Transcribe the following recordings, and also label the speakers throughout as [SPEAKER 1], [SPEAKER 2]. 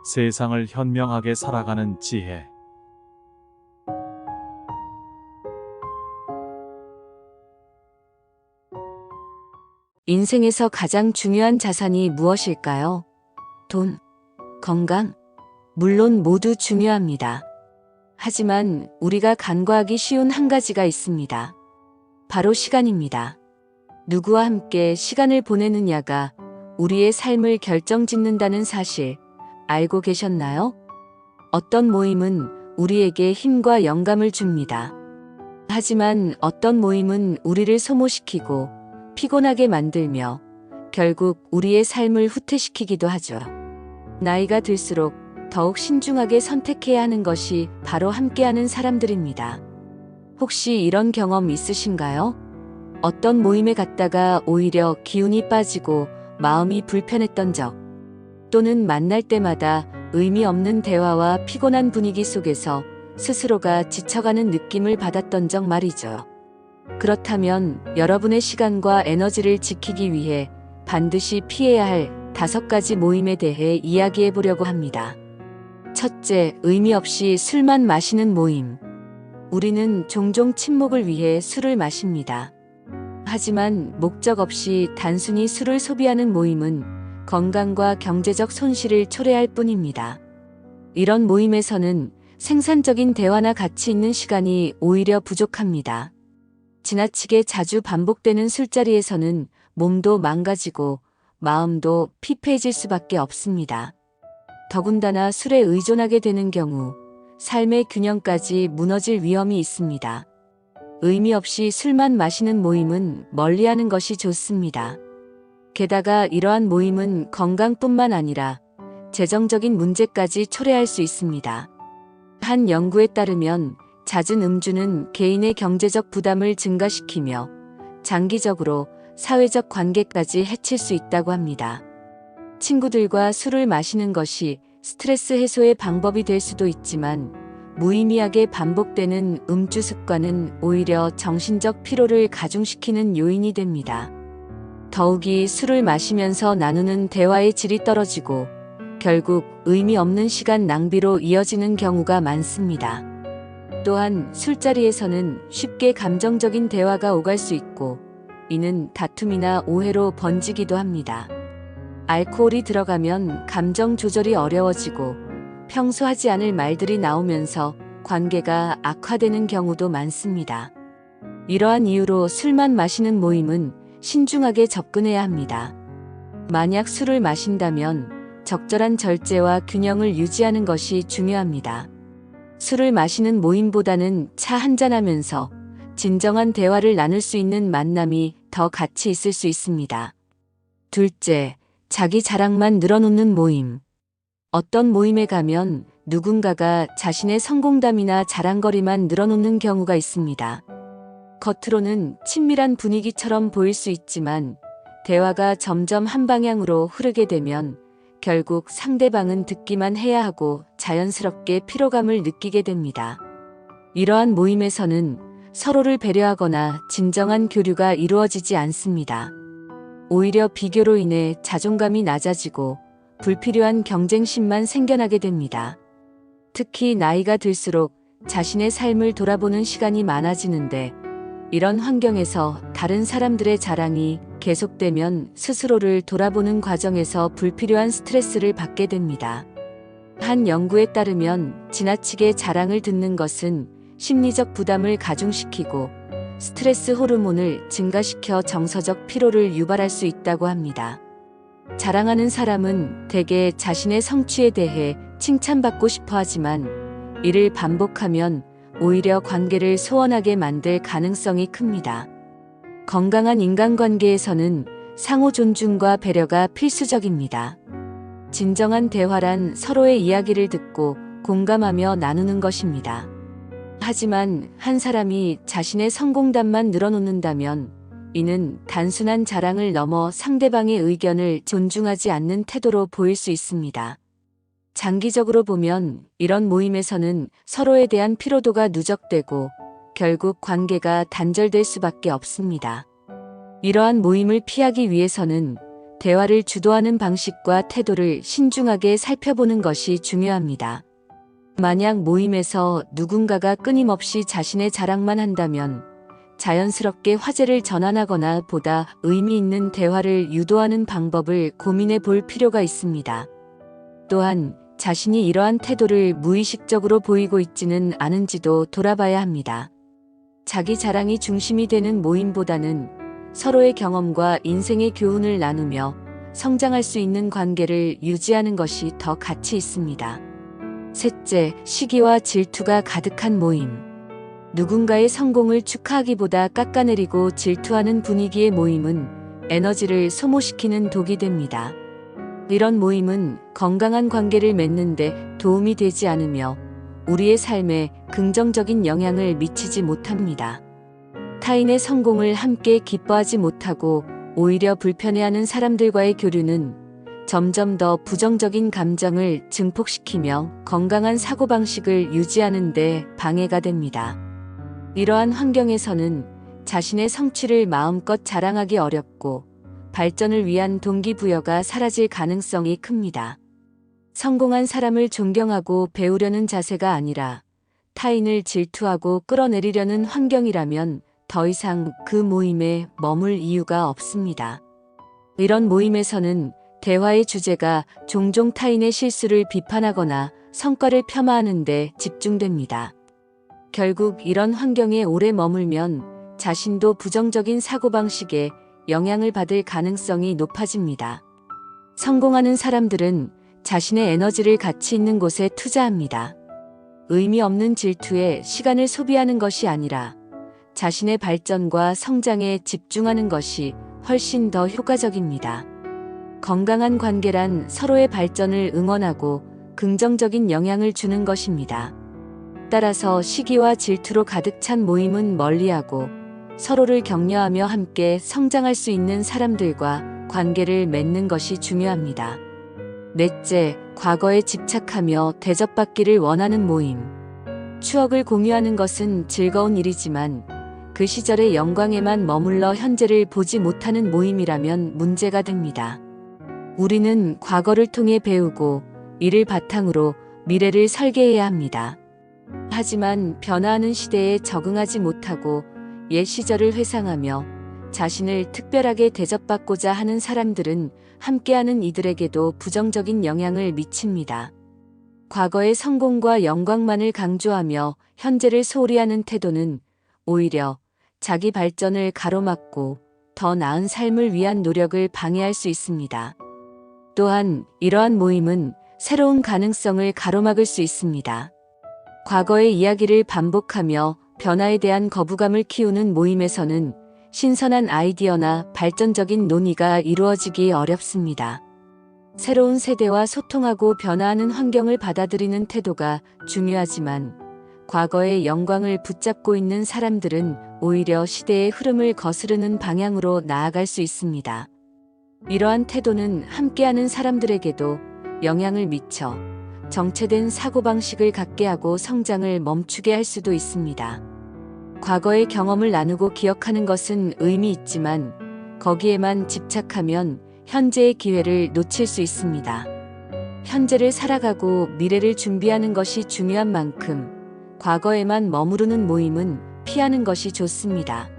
[SPEAKER 1] 세상을 현명하게 살아가는 지혜.
[SPEAKER 2] 인생에서 가장 중요한 자산이 무엇일까요? 돈, 건강, 물론 모두 중요합니다. 하지만 우리가 간과하기 쉬운 한 가지가 있습니다. 바로 시간입니다. 누구와 함께 시간을 보내느냐가 우리의 삶을 결정짓는다는 사실 알고 계셨나요? 어떤 모임은 우리에게 힘과 영감을 줍니다. 하지만 어떤 모임은 우리를 소모시키고 피곤하게 만들며 결국 우리의 삶을 후퇴시키기도 하죠. 나이가 들수록 더욱 신중하게 선택해야 하는 것이 바로 함께하는 사람들입니다. 혹시 이런 경험 있으신가요? 어떤 모임에 갔다가 오히려 기운이 빠지고 마음이 불편했던 적, 또는 만날 때마다 의미 없는 대화와 피곤한 분위기 속에서 스스로가 지쳐가는 느낌을 받았던 적 말이죠. 그렇다면 여러분의 시간과 에너지를 지키기 위해 반드시 피해야 할 5가지 모임에 대해 이야기해 보려고 합니다. 첫째, 의미 없이 술만 마시는 모임. 우리는 종종 친목을 위해 술을 마십니다. 하지만 목적 없이 단순히 술을 소비하는 모임은 건강과 경제적 손실을 초래할 뿐입니다. 이런 모임에서는 생산적인 대화나 가치 있는 시간이 오히려 부족합니다. 지나치게 자주 반복되는 술자리에서는 몸도 망가지고 마음도 피폐해질 수밖에 없습니다. 더군다나 술에 의존하게 되는 경우 삶의 균형까지 무너질 위험이 있습니다. 의미 없이 술만 마시는 모임은 멀리하는 것이 좋습니다. 게다가 이러한 모임은 건강뿐만 아니라 재정적인 문제까지 초래할 수 있습니다. 한 연구에 따르면 잦은 음주는 개인의 경제적 부담을 증가시키며 장기적으로 사회적 관계까지 해칠 수 있다고 합니다. 친구들과 술을 마시는 것이 스트레스 해소의 방법이 될 수도 있지만 무의미하게 반복되는 음주 습관은 오히려 정신적 피로를 가중시키는 요인이 됩니다. 더욱이 술을 마시면서 나누는 대화의 질이 떨어지고 결국 의미 없는 시간 낭비로 이어지는 경우가 많습니다. 또한 술자리에서는 쉽게 감정적인 대화가 오갈 수 있고 이는 다툼이나 오해로 번지기도 합니다. 알코올이 들어가면 감정 조절이 어려워지고 평소 하지 않을 말들이 나오면서 관계가 악화되는 경우도 많습니다. 이러한 이유로 술만 마시는 모임은 신중하게 접근해야 합니다. 만약 술을 마신다면 적절한 절제와 균형을 유지하는 것이 중요합니다. 술을 마시는 모임보다는 차 한잔하면서 진정한 대화를 나눌 수 있는 만남이 더 가치 있을 수 있습니다. 둘째, 자기 자랑만 늘어놓는 모임. 어떤 모임에 가면 누군가가 자신의 성공담이나 자랑거리만 늘어놓는 경우가 있습니다. 겉으로는 친밀한 분위기처럼 보일 수 있지만 대화가 점점 한 방향으로 흐르게 되면 결국 상대방은 듣기만 해야 하고 자연스럽게 피로감을 느끼게 됩니다. 이러한 모임에서는 서로를 배려하거나 진정한 교류가 이루어지지 않습니다. 오히려 비교로 인해 자존감이 낮아지고 불필요한 경쟁심만 생겨나게 됩니다. 특히 나이가 들수록 자신의 삶을 돌아보는 시간이 많아지는데 이런 환경에서 다른 사람들의 자랑이 계속되면 스스로를 돌아보는 과정에서 불필요한 스트레스를 받게 됩니다. 한 연구에 따르면 지나치게 자랑을 듣는 것은 심리적 부담을 가중시키고 스트레스 호르몬을 증가시켜 정서적 피로를 유발할 수 있다고 합니다. 자랑하는 사람은 대개 자신의 성취에 대해 칭찬받고 싶어 하지만 이를 반복하면 오히려 관계를 소원하게 만들 가능성이 큽니다. 건강한 인간관계에서는 상호 존중과 배려가 필수적입니다. 진정한 대화란 서로의 이야기를 듣고 공감하며 나누는 것입니다. 하지만 한 사람이 자신의 성공담만 늘어놓는다면 이는 단순한 자랑을 넘어 상대방의 의견을 존중하지 않는 태도로 보일 수 있습니다. 장기적으로 보면 이런 모임에서는 서로에 대한 피로도가 누적되고 결국 관계가 단절될 수밖에 없습니다. 이러한 모임을 피하기 위해서는 대화를 주도하는 방식과 태도를 신중하게 살펴보는 것이 중요합니다. 만약 모임에서 누군가가 끊임없이 자신의 자랑만 한다면 자연스럽게 화제를 전환하거나 보다 의미 있는 대화를 유도하는 방법을 고민해 볼 필요가 있습니다. 또한 자신이 이러한 태도를 무의식적으로 보이고 있지는 않은지도 돌아봐야 합니다. 자기 자랑이 중심이 되는 모임보다는 서로의 경험과 인생의 교훈을 나누며 성장할 수 있는 관계를 유지하는 것이 더 가치 있습니다. 셋째, 시기와 질투가 가득한 모임. 누군가의 성공을 축하하기보다 깎아내리고 질투하는 분위기의 모임은 에너지를 소모시키는 독이 됩니다. 이런 모임은 건강한 관계를 맺는데 도움이 되지 않으며 우리의 삶에 긍정적인 영향을 미치지 못합니다. 타인의 성공을 함께 기뻐하지 못하고 오히려 불편해하는 사람들과의 교류는 점점 더 부정적인 감정을 증폭시키며 건강한 사고방식을 유지하는 데 방해가 됩니다. 이러한 환경에서는 자신의 성취를 마음껏 자랑하기 어렵고 발전을 위한 동기부여가 사라질 가능성이 큽니다. 성공한 사람을 존경하고 배우려는 자세가 아니라 타인을 질투하고 끌어내리려는 환경이라면 더 이상 그 모임에 머물 이유가 없습니다. 이런 모임에서는 대화의 주제가 종종 타인의 실수를 비판하거나 성과를 폄하하는 데 집중됩니다. 결국 이런 환경에 오래 머물면 자신도 부정적인 사고방식에 영향을 받을 가능성이 높아집니다. 성공하는 사람들은 자신의 에너지를 가치 있는 곳에 투자합니다. 의미 없는 질투에 시간을 소비하는 것이 아니라 자신의 발전과 성장에 집중하는 것이 훨씬 더 효과적입니다. 건강한 관계란 서로의 발전을 응원하고 긍정적인 영향을 주는 것입니다. 따라서 시기와 질투로 가득 찬 모임은 멀리하고 서로를 격려하며 함께 성장할 수 있는 사람들과 관계를 맺는 것이 중요합니다. 넷째, 과거에 집착하며 대접받기를 원하는 모임. 추억을 공유하는 것은 즐거운 일이지만 그 시절의 영광에만 머물러 현재를 보지 못하는 모임이라면 문제가 됩니다. 우리는 과거를 통해 배우고 이를 바탕으로 미래를 설계해야 합니다. 하지만 변화하는 시대에 적응하지 못하고 옛 시절을 회상하며 자신을 특별하게 대접받고자 하는 사람들은 함께하는 이들에게도 부정적인 영향을 미칩니다. 과거의 성공과 영광만을 강조하며 현재를 소홀히 하는 태도는 오히려 자기 발전을 가로막고 더 나은 삶을 위한 노력을 방해할 수 있습니다. 또한 이러한 모임은 새로운 가능성을 가로막을 수 있습니다. 과거의 이야기를 반복하며 변화에 대한 거부감을 키우는 모임에서는 신선한 아이디어나 발전적인 논의가 이루어지기 어렵습니다. 새로운 세대와 소통하고 변화하는 환경을 받아들이는 태도가 중요하지만 과거의 영광을 붙잡고 있는 사람들은 오히려 시대의 흐름을 거스르는 방향으로 나아갈 수 있습니다. 이러한 태도는 함께하는 사람들에게도 영향을 미쳐 정체된 사고방식을 갖게 하고 성장을 멈추게 할 수도 있습니다. 과거의 경험을 나누고 기억하는 것은 의미 있지만 거기에만 집착하면 현재의 기회를 놓칠 수 있습니다. 현재를 살아가고 미래를 준비하는 것이 중요한 만큼 과거에만 머무르는 모임은 피하는 것이 좋습니다.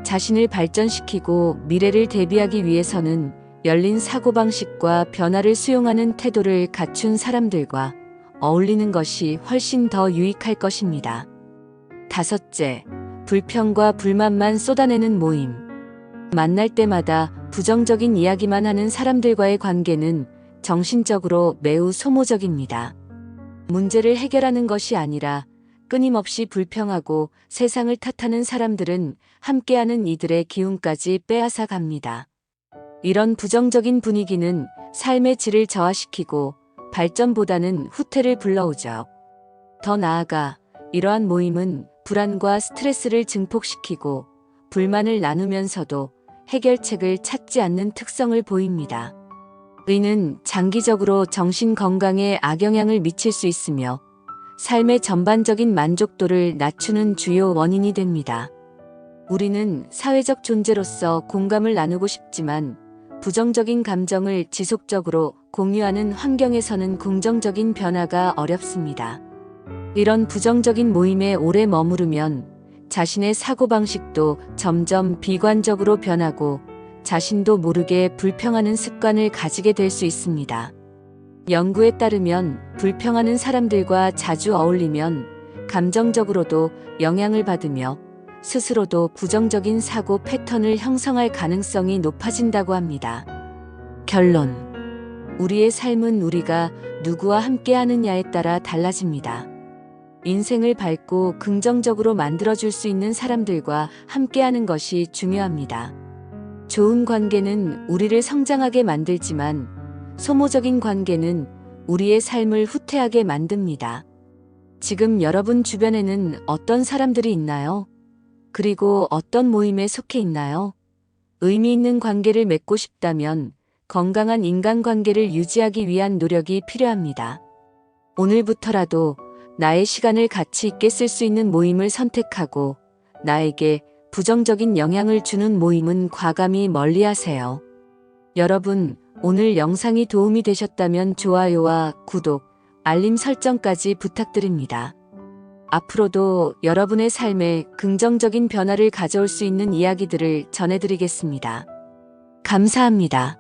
[SPEAKER 2] 자신을 발전시키고 미래를 대비하기 위해서는 열린 사고방식과 변화를 수용하는 태도를 갖춘 사람들과 어울리는 것이 훨씬 더 유익할 것입니다. 다섯째, 불평과 불만만 쏟아내는 모임. 만날 때마다 부정적인 이야기만 하는 사람들과의 관계는 정신적으로 매우 소모적입니다. 문제를 해결하는 것이 아니라 끊임없이 불평하고 세상을 탓하는 사람들은 함께하는 이들의 기운까지 빼앗아 갑니다. 이런 부정적인 분위기는 삶의 질을 저하시키고 발전보다는 후퇴를 불러오죠. 더 나아가 이러한 모임은 불안과 스트레스를 증폭시키고 불만을 나누면서도 해결책을 찾지 않는 특성을 보입니다. 이는 장기적으로 정신 건강에 악영향을 미칠 수 있으며 삶의 전반적인 만족도를 낮추는 주요 원인이 됩니다. 우리는 사회적 존재로서 공감을 나누고 싶지만 부정적인 감정을 지속적으로 공유하는 환경에서는 긍정적인 변화가 어렵습니다. 이런 부정적인 모임에 오래 머무르면 자신의 사고방식도 점점 비관적으로 변하고 자신도 모르게 불평하는 습관을 가지게 될 수 있습니다. 연구에 따르면 불평하는 사람들과 자주 어울리면 감정적으로도 영향을 받으며 스스로도 부정적인 사고 패턴을 형성할 가능성이 높아진다고 합니다. 결론. 우리의 삶은 우리가 누구와 함께 하느냐에 따라 달라집니다. 인생을 밝고 긍정적으로 만들어줄 수 있는 사람들과 함께하는 것이 중요합니다. 좋은 관계는 우리를 성장하게 만들지만 소모적인 관계는 우리의 삶을 후퇴하게 만듭니다. 지금 여러분 주변에는 어떤 사람들이 있나요? 그리고 어떤 모임에 속해 있나요? 의미 있는 관계를 맺고 싶다면 건강한 인간관계를 유지하기 위한 노력이 필요합니다. 오늘부터라도 나의 시간을 가치 있게 쓸 수 있는 모임을 선택하고 나에게 부정적인 영향을 주는 모임은 과감히 멀리하세요. 여러분, 오늘 영상이 도움이 되셨다면 좋아요와 구독, 알림 설정까지 부탁드립니다. 앞으로도 여러분의 삶에 긍정적인 변화를 가져올 수 있는 이야기들을 전해드리겠습니다. 감사합니다.